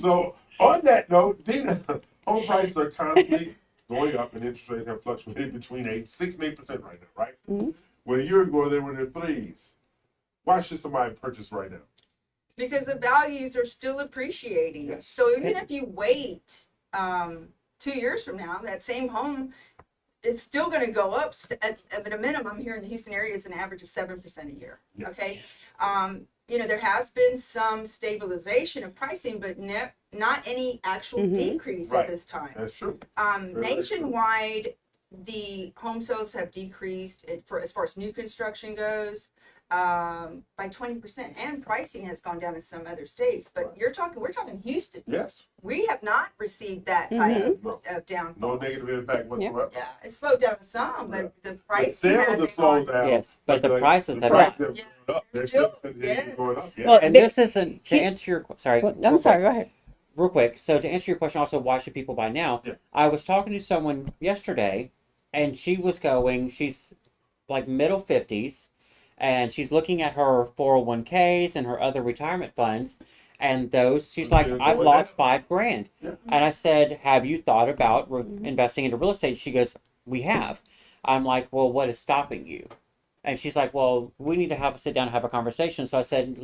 So on that note, Dina, home prices are constantly going up and interest rates have fluctuated between 6 and 8% right now, right? Mm-hmm. When a year ago they were in the threes. Why should somebody purchase right now? Because the values are still appreciating. Yes. So even if you wait 2 years from now, that same home is still going to go up at a minimum here in the Houston area is an average of 7% a year. Yes. Okay. There has been some stabilization of pricing, but not any actual decrease at this time. That's true. Nationwide, the home sales have decreased as far as new construction goes by 20%, and pricing has gone down in some other states. But we're talking Houston. Yes. We have not received that type of downfall. No negative impact whatsoever. Yeah, it slowed down some, but the price sales have slowed down. Yes, but the prices have not. They're still going up. Yeah. Well, and this isn't to answer your sorry. I'm sorry. Go ahead. Real quick. So to answer your question, also, why should people buy now? Yeah. I was talking to someone yesterday, and she's like middle 50s, and she's looking at her 401ks and her other retirement funds, and she's like, I've lost $5,000. Yeah. And I said, have you thought about investing into real estate? She goes, we have. I'm like, well, what is stopping you? And she's like, well, we need to sit down and have a conversation. So I said,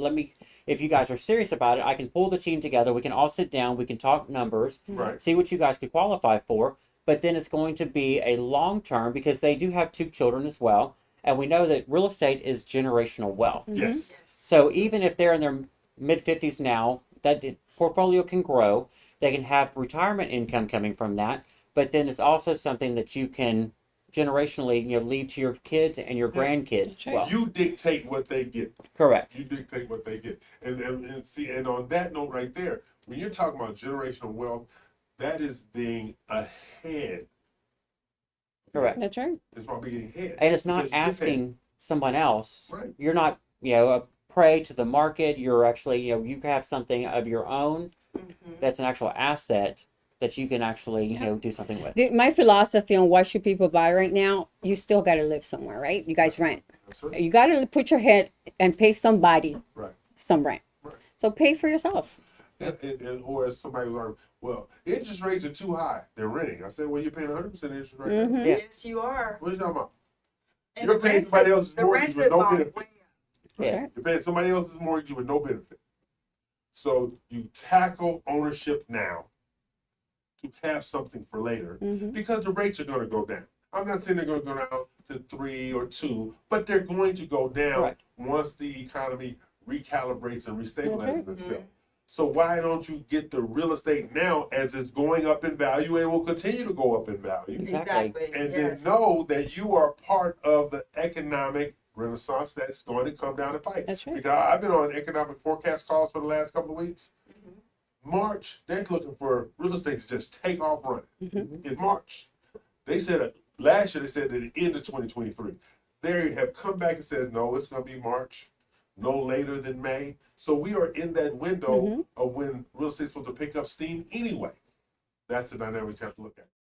if you guys are serious about it, I can pull the team together. We can all sit down. We can talk numbers, see what you guys could qualify for. But then it's going to be a long term because they do have 2 children as well. And we know that real estate is generational wealth. Yes. So even if they're in their mid-50s now, that portfolio can grow. They can have retirement income coming from that. But then it's also something that you can generationally, leave to your kids and your grandkids as well. You dictate what they get. Correct. You dictate what they get. And see, and on that note right there, when you're talking about generational wealth, that is being ahead. Correct. That's right. It's about being ahead. And it's not asking someone else. Right. You're not, a prey to the market. You're actually, you have something of your own that's an actual asset that you can actually, do something with. My philosophy on why should people buy right now, you still got to live somewhere, right? You guys rent. That's right. You got to put your head and pay somebody some rent. Right. So pay for yourself. Or as somebody was arguing, well, interest rates are too high. They're renting. I said, well, you're paying 100% interest rate. Mm-hmm. Yeah. Yes, you are. What are you talking about? And You're paying somebody else's mortgage with no benefit. way up. Yes. You're paying somebody else's mortgage with no benefit. So you tackle ownership now to have something for later because the rates are going to go down. I'm not saying they're going to go down to 3 or 2, but they're going to go down once the economy recalibrates and restabilizes itself. So why don't you get the real estate now as it's going up in value and will continue to go up in value? Exactly. And then know that you are part of the economic renaissance that's going to come down the pipe. That's right. Because I've been on economic forecast calls for the last couple of weeks. March, they're looking for real estate to just take off running. In March, they said last year they said at the end of 2023. They have come back and said no, it's going to be March, no later than May. So we are in that window of when real estate's supposed to pick up steam anyway. That's the dynamic you have to look at.